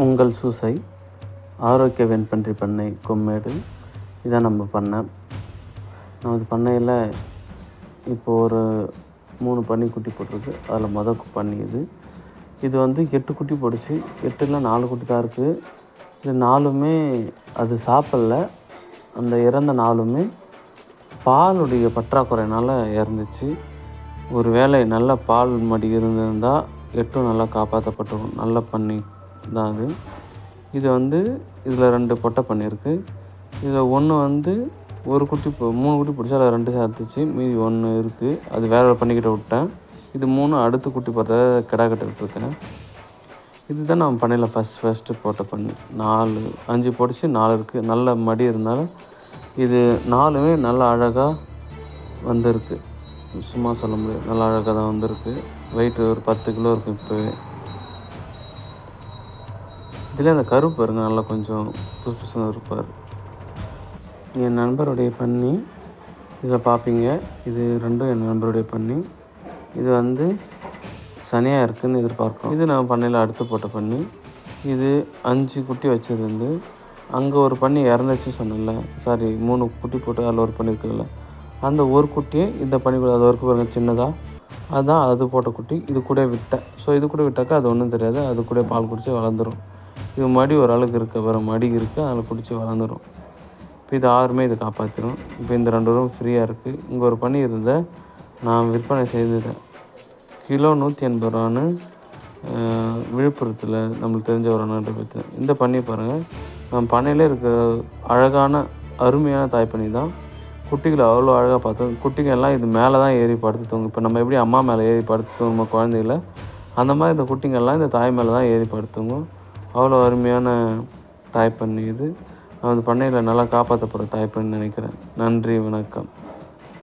உங்கள் சூசை ஆரோக்கிய வெண்பன்றி பண்ணை கொம்மேடு. இதான் நம்ம பண்ணை. நமது பண்ணையில் இப்போது ஒரு 3 பன்னி குட்டி போட்டிருக்கு. அதில் பன்னி இது வந்து 8 குட்டி போட்டுச்சு. 8ல் 4 குட்டி தான் இருக்குது. இது 4மே அது சாப்பிடல. அந்த இறந்த 4மே பாலுடைய பற்றாக்குறையினால் இறந்துச்சு. ஒரு வேளை நல்ல பால் மடி இருந்திருந்தால் 8ம் நல்லா காப்பாற்றப்பட்டிருக்கும். நல்ல பன்னி தான் அது. இது வந்து இதில் 2 பொட்டை பன்னி இருக்குது. இதில் ஒன்று வந்து ஒரு குட்டி 3 குட்டி பிடிச்சி அதில் 2 சேர்த்துச்சு. மீதி 1 இருக்குது. அது வேற ஒரு பண்ணிக்கிட்ட விட்டேன். இது 3 அடுத்து குட்டி போட்ட கிடா கிட்ட விட்டுருக்கேன். இதுதான் நம்ம பண்ணையில் ஃபஸ்ட்டு போட்ட பன்னி. 5 போட்டுச்சு, 4 இருக்குது. நல்ல மடி இருந்தாலும் இது 4மே நல்லா அழகாக வந்திருக்கு. சும்மா சொல்ல முடியாது, நல்லா அழகாக தான் வந்திருக்கு. வெயிட் ஒரு 10 கிலோ இருக்குது இப்போவே. இதில் அந்த கருப்பு பாருங்க, நல்லா கொஞ்சம் புதுசு புதுசாக இருப்பார். என் நண்பருடைய பன்னி இதில் பார்ப்பீங்க. இது 2ம் என் நண்பருடைய பன்னி. இது வந்து சனியாக இருக்குதுன்னு எதிர்பார்க்குறோம். இது நம்ம பண்ணையில் அடுத்து போட்ட பன்னி. இது 5 குட்டி வச்சது வந்து அங்கே ஒரு பன்னி இறந்துச்சு சொன்னல. 3 குட்டி போட்டு அதில் ஒரு பன்னி இருக்குதுல்ல, அந்த ஒரு குட்டியை இந்த பன்னி கூட அது வரைக்கும் பாருங்கள் சின்னதாக, அதுதான் அது போட்ட குட்டி. இது கூட விட்டேன். ஸோ இது கூட விட்டாக்கா அது ஒன்றும் தெரியாது. அது கூட பால் குடிச்சு வளர்ந்துடும். இது மடி ஓரளவுக்கு இருக்க வரும், மடி இருக்குது, அதில் பிடிச்சி வளர்ந்துடும். இப்போ இது 6மே இது காப்பாற்றிடும். இப்போ இந்த 2 ரூம் ஃப்ரீயாக இருக்குது. இங்கே ஒரு பன்னி இருந்த நான் விற்பனை செய்துட்டேன். கிலோ 180 ரூபான்னு விழுப்புரத்தில் நம்மளுக்கு தெரிஞ்ச ஒரு அண்ணன் பற்றி. இந்த பன்னி பாருங்கள், நம்ம பண்ணையிலே இருக்கிற அழகான அருமையான தாய்ப்பன்னி தான். குட்டிகளை அவ்வளோ அழகாக பார்த்தோம். குட்டிகள் எல்லாம் இது மேலே தான் ஏறி படுத்து தூங்கும். இப்போ நம்ம எப்படி அம்மா மேலே ஏறி படுத்து தூங்கும் நம்ம குழந்தைகள, அந்த மாதிரி இந்த குட்டிங்கள்லாம் இந்த தாய் மேலே தான் ஏறி படுத்துங்கும். அவ்வளோ அருமையான தாய்ப்பன்னி இது. நான் அந்த பண்ணையில் நல்லா காப்பாற்றப்படுற தாய்ப்பண்ணி நினைக்கிறேன். நன்றி, வணக்கம்.